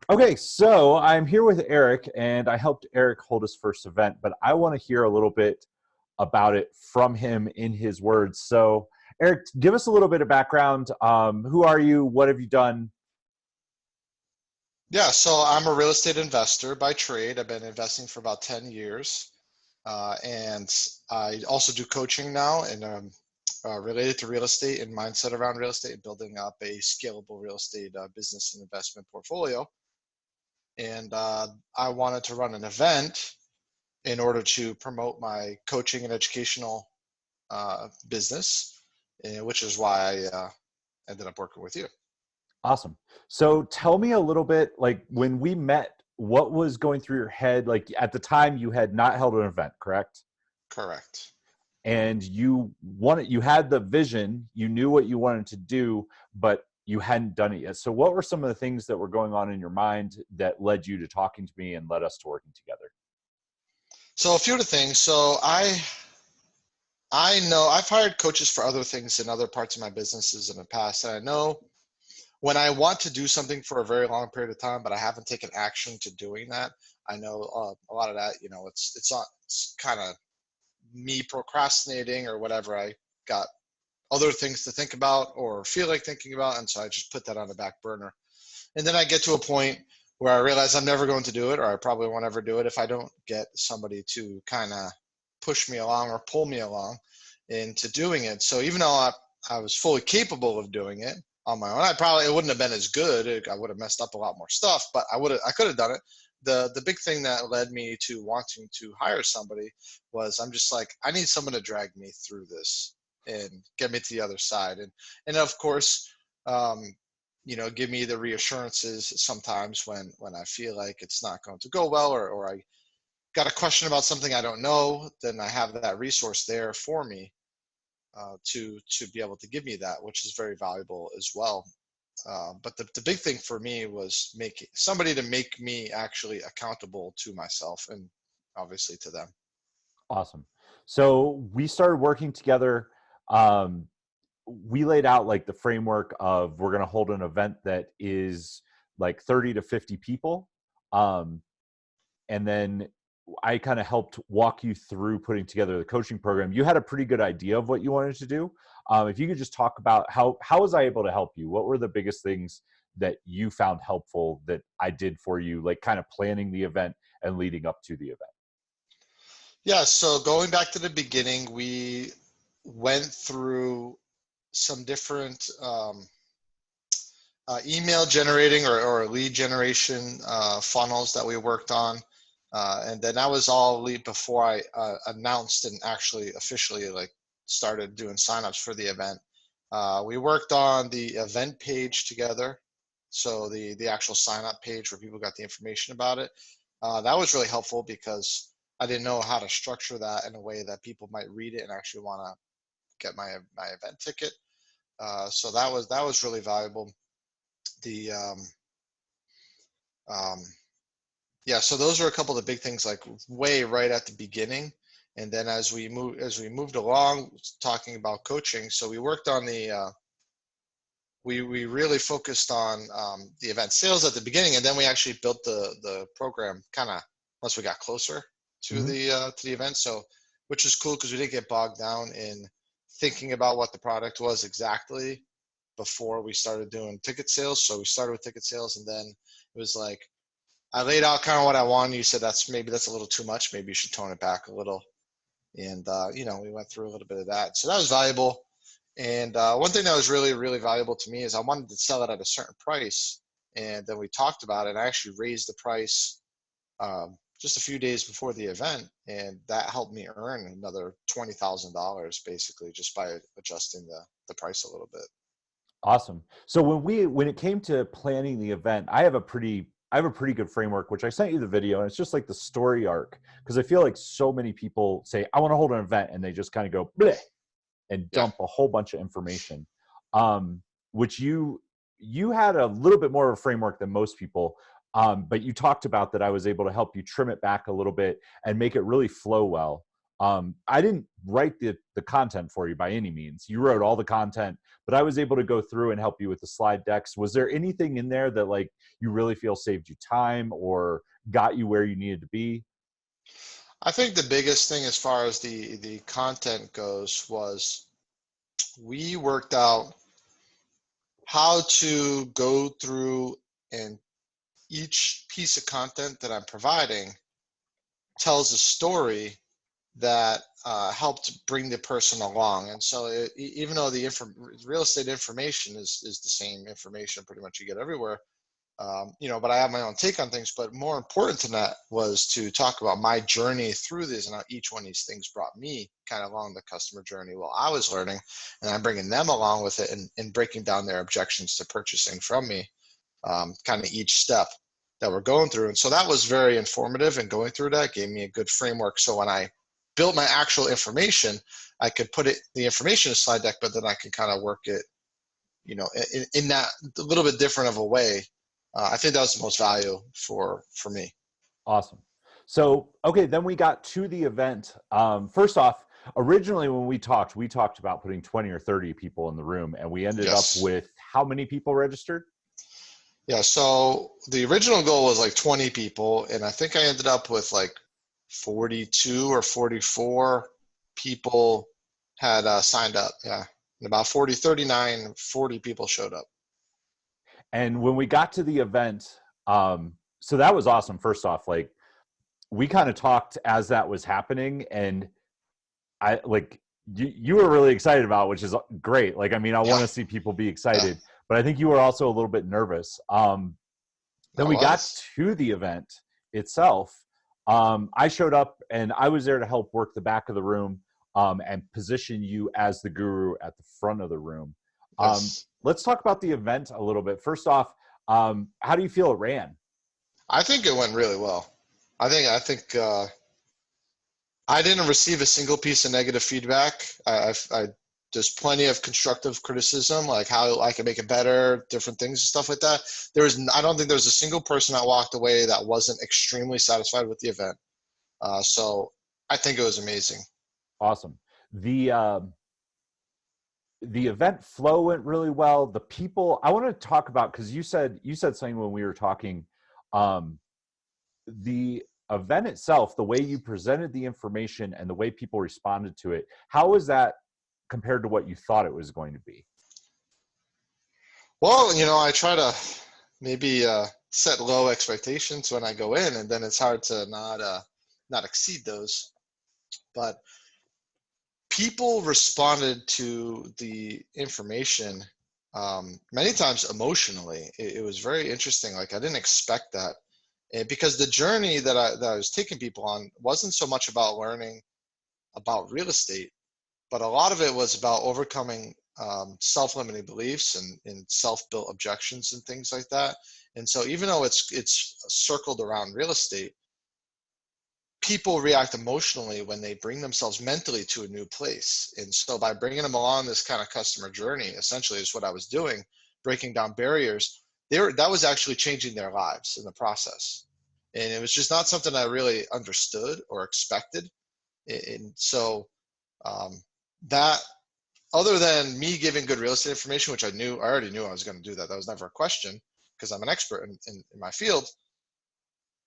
Okay, so I'm here with Eric, and I helped Eric hold his first event, but I want to hear a little bit about it from him in his words. So, Eric, give us a little bit of background. Who are you? What have you done? Yeah, so I'm a real estate investor by trade. I've been investing for about 10 years. And I also do coaching now and related to real estate and mindset around real estate, building up a scalable real estate business and investment portfolio. And I wanted to run an event in order to promote my coaching and educational business, which is why I ended up working with you. Awesome. So, tell me a little bit, like when we met, what was going through your head? Like at the time, you had not held an event, correct? Correct. And you had the vision, you knew what you wanted to do, but you hadn't done it yet. So what were some of the things that were going on in your mind that led you to talking to me and led us to working together? So a few of the things. I know I've hired coaches for other things in other parts of my businesses in the past. And I know when I want to do something for a very long period of time, but I haven't taken action to doing that, I know a lot of that, it's kind of me procrastinating or whatever. I got other things to think about or feel like thinking about. And so I just put that on the back burner. And then I get to a point where I realize I'm never going to do it, or I probably won't ever do it if I don't get somebody to kind of push me along or pull me along into doing it. So even though I was fully capable of doing it on my own, it wouldn't have been as good. I would have messed up a lot more stuff, but I could have done it. The big thing that led me to wanting to hire somebody was I'm just like, I need someone to drag me through this and get me to the other side. And of course, um, give me the reassurances sometimes when I feel like it's not going to go well, or I got a question about something I don't know, then I have that resource there for me to be able to give me that, which is very valuable as well. But the big thing for me was making somebody to make me actually accountable to myself and obviously to them. Awesome. So we started working together. Um, we laid out like the framework of we're going to hold an event that is like 30 to 50 people. Um, and then I kind of helped walk you through putting together the coaching program. You had a pretty good idea of what you wanted to do. If you could just talk about how was I able to help you? What were the biggest things that you found helpful that I did for you, like kind of planning the event and leading up to the event? Yeah, so going back to the beginning, we went through some different email generating or lead generation funnels that we worked on. And then that was all lead before I announced and actually officially like started doing signups for the event. We worked on the event page together. So the actual sign up page where people got the information about it. That was really helpful because I didn't know how to structure that in a way that people might read it and actually want to get my event ticket. So that was really valuable. The um, yeah, so those are a couple of the big things, like way right at the beginning, and then as we moved along, talking about coaching. So we worked on we really focused on the event sales at the beginning, and then we actually built the program kind of once we got closer Hmm. to the event. So which is cool because we didn't get bogged down in thinking about what the product was exactly before we started doing ticket sales. So we started with ticket sales, and then it was like I laid out kind of what I wanted. You said that's a little too much. Maybe you should tone it back a little. And we went through a little bit of that. So that was valuable. And one thing that was really, really valuable to me is I wanted to sell it at a certain price. And then we talked about it. And I actually raised the price just a few days before the event, and that helped me earn another $20,000 basically just by adjusting the price a little bit. Awesome. So when it came to planning the event, I have a pretty good framework, which I sent you the video, and it's just like the story arc. Because I feel like so many people say, I want to hold an event, and they just kind of go bleh and Yeah. dump a whole bunch of information. Um, which you had a little bit more of a framework than most people. But you talked about that I was able to help you trim it back a little bit and make it really flow well. I didn't write the content for you by any means. You wrote all the content, but I was able to go through and help you with the slide decks. Was there anything in there that like you really feel saved you time or got you where you needed to be? I think the biggest thing as far as the content goes was we worked out how to go through, and each piece of content that I'm providing tells a story that helped bring the person along. And so even though the real estate information is the same information pretty much you get everywhere, but I have my own take on things. But more important than that was to talk about my journey through this and how each one of these things brought me kind of along the customer journey while I was learning, and I'm bringing them along with it and breaking down their objections to purchasing from me, kind of each step that we're going through. And so that was very informative, and going through that gave me a good framework. So when I built my actual information, I could put the information in a slide deck, but then I can kind of work it, in that a little bit different of a way. I think that was the most value for me. Awesome. So, okay, then we got to the event. First off, originally when we talked about putting 20 or 30 people in the room, and we ended up Yes. with how many people registered? Yeah. So the original goal was like 20 people, and I think I ended up with like 42 or 44 people had signed up. Yeah. And about 40 people showed up. And when we got to the event, so that was awesome. First off, like we kind of talked as that was happening, and I like you were really excited about, which is great. Like, I mean, I want to see people be excited, but I think you were also a little bit nervous. Then we got to the event itself. I showed up and I was there to help work the back of the room and position you as the guru at the front of the room. Yes. Let's talk about the event a little bit. First off, how do you feel it ran? I think it went really well. I think I didn't receive a single piece of negative feedback. There's plenty of constructive criticism, like how I can make it better, different things and stuff like that. I don't think there's a single person that walked away that wasn't extremely satisfied with the event. So I think it was amazing. Awesome. The event flow went really well. The people I want to talk about, because you said something when we were talking, the event itself, the way you presented the information and the way people responded to it, how was that compared to what you thought it was going to be? Well, I try to maybe set low expectations when I go in, and then it's hard to not exceed those. But people responded to the information many times emotionally. It was very interesting. Like, I didn't expect that. Because the journey that I was taking people on wasn't so much about learning about real estate, but a lot of it was about overcoming self-limiting beliefs and self-built objections and things like that. And so even though it's circled around real estate, people react emotionally when they bring themselves mentally to a new place. And so by bringing them along this kind of customer journey, essentially is what I was doing, breaking down barriers, that was actually changing their lives in the process. And it was just not something I really understood or expected. And so that, other than me giving good real estate information, which I already knew I was going to do that. That was never a question because I'm an expert in my field.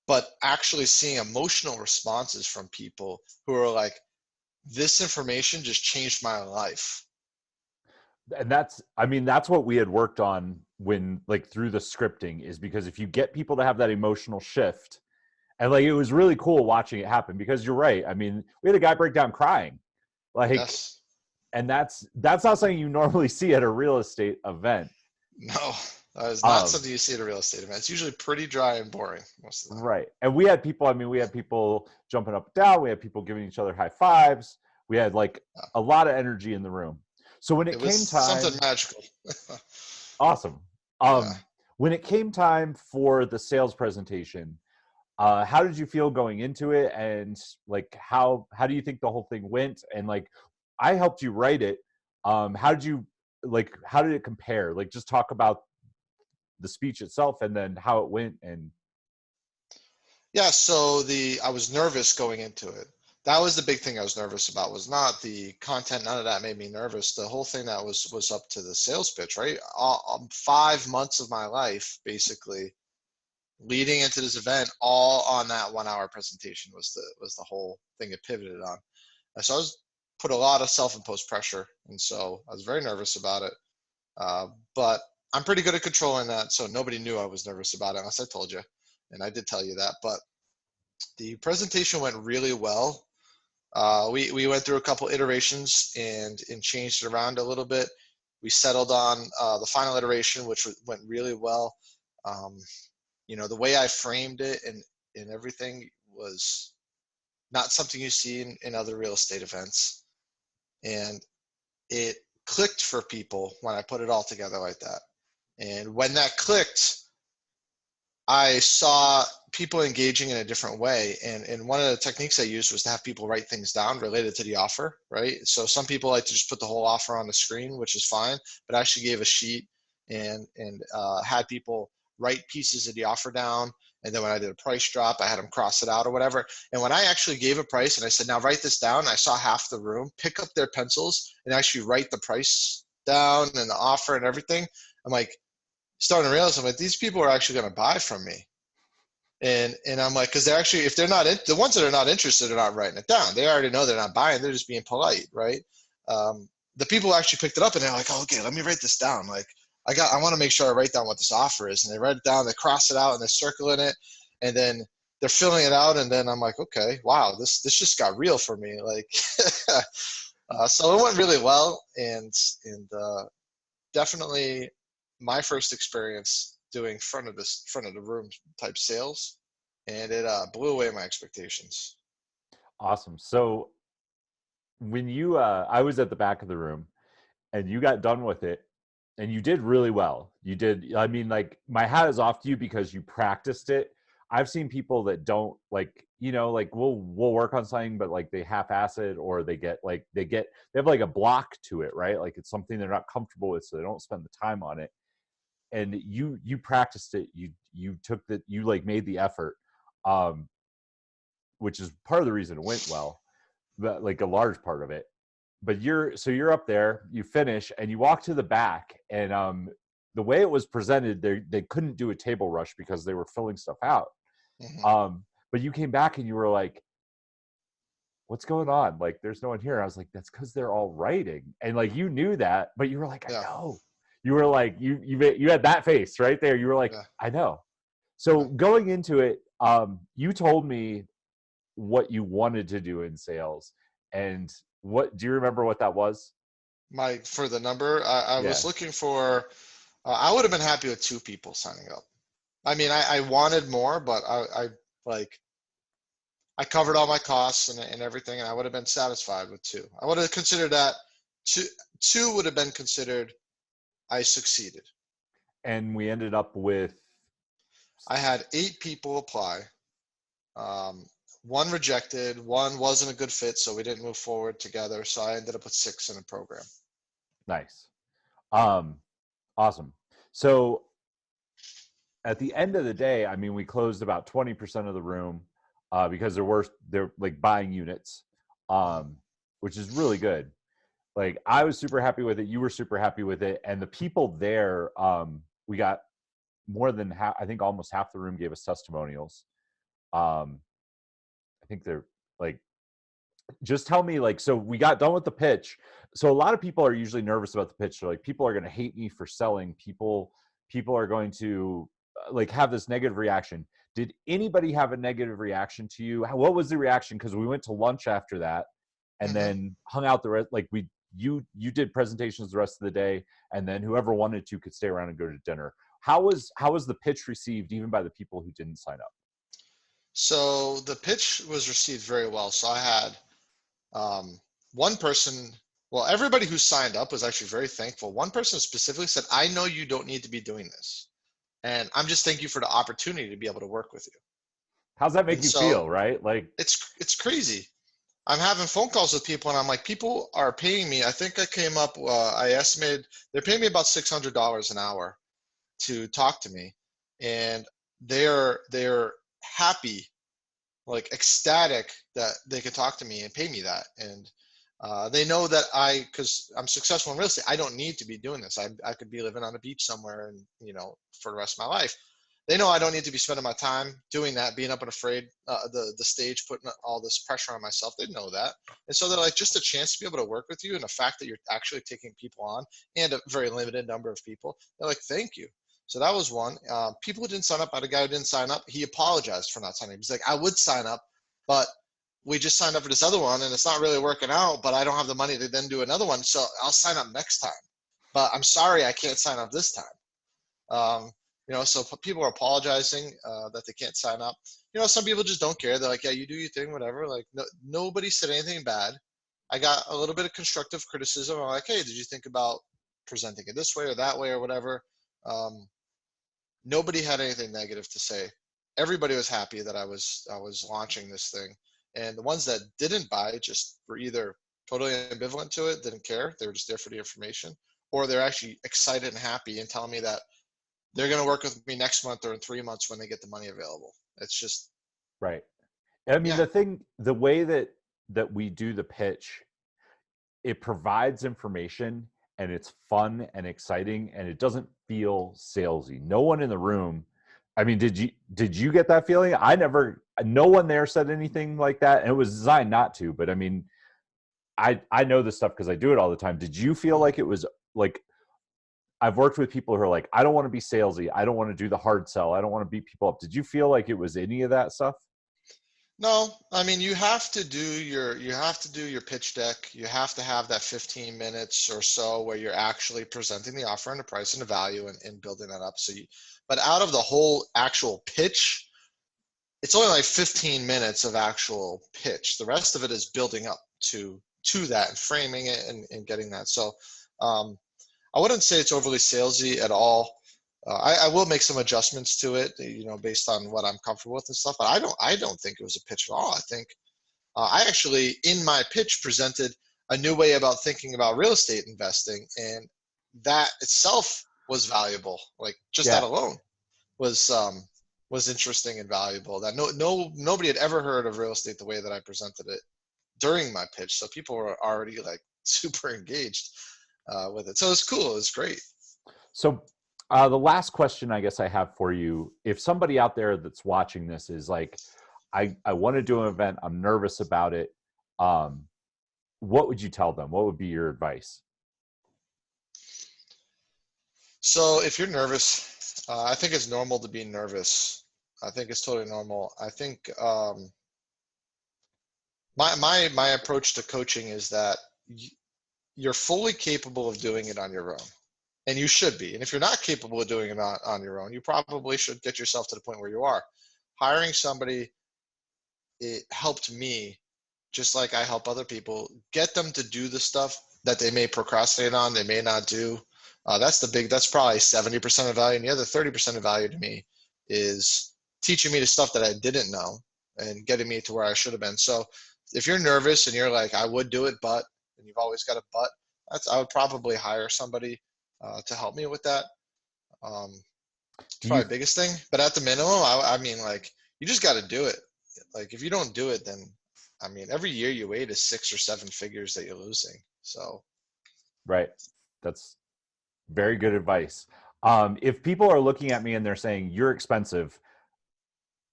But actually seeing emotional responses from people who are like, this information just changed my life. And that's what we had worked on when, like, through the scripting, is because if you get people to have that emotional shift, and like, it was really cool watching it happen, because you're right. I mean, we had a guy break down crying, like, Yes. And that's not something you normally see at a real estate event. No, that is not something you see at a real estate event. It's usually pretty dry and boring most of the time. Right. And we had people jumping up and down. We had people giving each other high fives. We had like a lot of energy in the room. So when it came time, something magical. Awesome. When it came time for the sales presentation, how did you feel going into it? And like, how do you think the whole thing went? And like, I helped you write it. How did it compare? Like, just talk about the speech itself and then how it went. And yeah, so I was nervous going into it. that was the big thing I was nervous about, was not the content. None of that made me nervous. The whole thing that was up to the sales pitch, right? 5 months of my life, basically, leading into this event, all on that 1 hour presentation was the whole thing it pivoted on. And so I was put a lot of self-imposed pressure, and so I was very nervous about it. But I'm pretty good at controlling that, so nobody knew I was nervous about it unless I told you, and I did tell you that. But the presentation went really well. We went through a couple iterations and changed it around a little bit. We settled on the final iteration, which went really well. The way I framed it and everything was not something you see in other real estate events. And it clicked for people when I put it all together like that. And when that clicked, I saw people engaging in a different way. And one of the techniques I used was to have people write things down related to the offer, right? So some people like to just put the whole offer on the screen, which is fine, but I actually gave a sheet and had people write pieces of the offer down. And then when I did a price drop, I had them cross it out or whatever. And when I actually gave a price and I said, now write this down, I saw half the room pick up their pencils and actually write the price down and the offer and everything. I'm like, starting to realize, I'm like, these people are actually going to buy from me. And I'm like, because they're actually, if they're not, the ones that are not interested are not writing it down. They already know they're not buying. They're just being polite, right? The people who actually picked it up and they're like, oh, okay, let me write this down. Like, I want to make sure I write down what this offer is. And they write it down, they cross it out, and they're circling it, and then they're filling it out. And then I'm like, okay, wow, this just got real for me. Like, so it went really well, and definitely my first experience doing front of the room type sales, and it blew away my expectations. Awesome. So when you, I was at the back of the room, and you got done with it, and you did really well. You did. I mean, like, my hat is off to you because you practiced it. I've seen people that don't, like, like, we'll work on something, but like they half-ass it, or they have like a block to it, right? Like, it's something they're not comfortable with, so they don't spend the time on it. And you practiced it. You like made the effort, um, which is part of the reason it went well, but like a large part of it. But you're up there, you finish, and you walk to the back, and the way it was presented, they couldn't do a table rush because they were filling stuff out. Mm-hmm. But you came back and you were like, what's going on? Like, there's no one here. I was like, that's because they're all writing. And like, you knew that, but you were like, I Yeah, know. You were like, you had that face right there. You were like, yeah, I know. So yeah. going into it, you told me what you wanted to do in sales, and what do you remember what that was? For the number, I Yeah. was looking for. I would have been happy with 2 people signing up. I mean, I wanted more, but I like I covered all my costs and everything, and I would have been satisfied with 2. I would have considered that two would have been considered I succeeded. And we ended up with, I had 8 people apply. Um, one rejected, one wasn't a good fit, so we didn't move forward together. So I ended up with 6 in the program. nice. um Awesome. So at the end of the day, I mean, we closed about 20% of the room, because they're like buying units, Mhm. which is really good. Like, I was super happy with it, you were super happy with it, and the people there, we got more than half, I think almost half the room gave us testimonials. I think they're like, just tell me, like, so we got done with the pitch. So a lot of people are usually nervous about the pitch. They're like, people are going to hate me for selling. People are going to, like, have this negative reaction. Did anybody have a negative reaction to you? What was the reaction? Because we went to lunch after that, and Mhm. then hung out the rest. Like, you did presentations the rest of the day, and then whoever wanted to could stay around and go to dinner. How was the pitch received, even by the people who didn't sign up? So the pitch was received very well. So I had one person, well, everybody who signed up was actually very thankful. One person specifically said, I know you don't need to be doing this, and I'm just thank you for the opportunity to be able to work with you. How's that make And you so feel? Right? Like, it's crazy. I'm having phone calls with people, and I'm like, people are paying me. I think I came up. I estimated they're paying me about $600 an hour to talk to me, and they're happy like ecstatic that they could talk to me and pay me that. And they know that because I'm successful in real estate, I don't need to be doing this. I could be living on a beach somewhere and, for the rest of my life. They know I don't need to be spending my time doing that, being up and afraid, the stage, putting all this pressure on myself. They know that. And so they're like, just a chance to be able to work with you and the fact that you're actually taking people on, and a very limited number of people. They're like, thank you. So that was one. People who didn't sign up, I had a guy who didn't sign up. He apologized for not signing up. He's like, I would sign up, but we just signed up for this other one and it's not really working out, but I don't have the money to then do another one. So I'll sign up next time, but I'm sorry, I can't sign up this time. So people are apologizing that they can't sign up. Some people just don't care. They're like, yeah, you do your thing, whatever. Like, nobody said anything bad. I got a little bit of constructive criticism. I'm like, hey, did you think about presenting it this way or that way or whatever? Nobody had anything negative to say. Everybody was happy that I was launching this thing. And the ones that didn't buy just were either totally ambivalent to it, didn't care. They were just there for the information, or they're actually excited and happy and telling me that they're going to work with me next month or in 3 months when they get the money available. It's just Right. I mean, yeah. the way that we do the pitch, it provides information and it's fun and exciting and it doesn't feel salesy. No one in the room. I mean, did you get that feeling? No one there said anything like that. And it was designed not to, but I mean, I know this stuff because I do it all the time. Did you feel like it was like, I've worked with people who are like, I don't want to be salesy. I don't want to do the hard sell. I don't want to beat people up. Did you feel like it was any of that stuff? No, I mean, you have to do your pitch deck. You have to have that 15 minutes or so where you're actually presenting the offer and the price and the value and building that up. But out of the whole actual pitch, it's only like 15 minutes of actual pitch. The rest of it is building up to that and framing it and getting that. So I wouldn't say it's overly salesy at all. I will make some adjustments to it, based on what I'm comfortable with and stuff. But I don't think it was a pitch at all. I think I actually, in my pitch, presented a new way about thinking about real estate investing, and that itself was valuable. Like just that Yeah. alone was interesting and valuable. That nobody had ever heard of real estate the way that I presented it during my pitch. So people were already like super engaged with it. So it's cool. It's great. So the last question I guess I have for you, if somebody out there that's watching this is like, I want to do an event, I'm nervous about it, what would you tell them? What would be your advice? So if you're nervous, I think it's normal to be nervous. I think it's totally normal. I think my approach to coaching is that you're fully capable of doing it on your own, and you should be. And if you're not capable of doing it on your own, you probably should get yourself to the point where you are. Hiring somebody, it helped me, just like I help other people, get them to do the stuff that they may procrastinate on, they may not do. That's probably 70% of value. And the other 30% of value to me is teaching me the stuff that I didn't know and getting me to where I should have been. So if you're nervous and you're like, I would do it, but, and you've always got a but, I would probably hire somebody to help me with that. It's probably the biggest thing. But at the minimum, I mean, like, you just got to do it. Like, if you don't do it, then, I mean, every year you wait is 6 or 7 figures that you're losing. So. Right. That's very good advice. If people are looking at me and they're saying, you're expensive,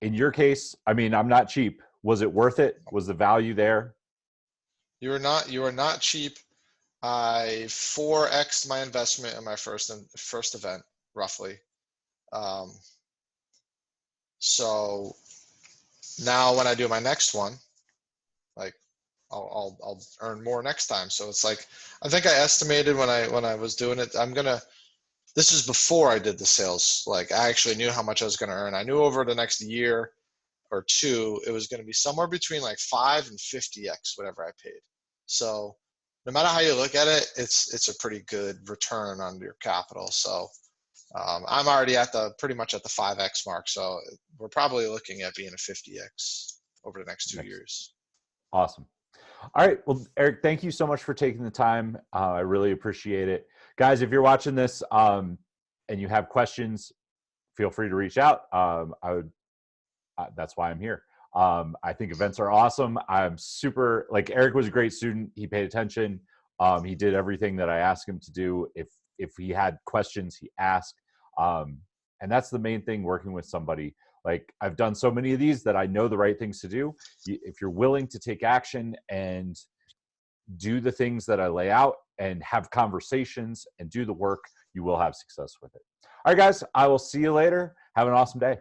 in your case, I mean, I'm not cheap. Was it worth it? Was the value there? You are not cheap. I 4x'd my investment in my first event, roughly. So now when I do my next one, like I'll earn more next time. So it's like, I think I estimated when I was doing it, this is before I did the sales. Like, I actually knew how much I was going to earn. I knew over the next year or two, it was going to be somewhere between like 5 and 50x whatever I paid. So no matter how you look at it, it's a pretty good return on your capital. So I'm already pretty much at the 5x mark. So we're probably looking at being a 50x over the next 2 years. Awesome. All right. Well, Eric, thank you so much for taking the time. I really appreciate it. Guys, if you're watching this and you have questions, feel free to reach out. That's why I'm here. I think events are awesome. I'm super, like, Eric was a great student. He paid attention. He did everything that I asked him to do. If he had questions, he asked. And that's the main thing, working with somebody. Like, I've done so many of these that I know the right things to do. If you're willing to take action and do the things that I lay out and have conversations and do the work, you will have success with it. All right, guys, I will see you later. Have an awesome day.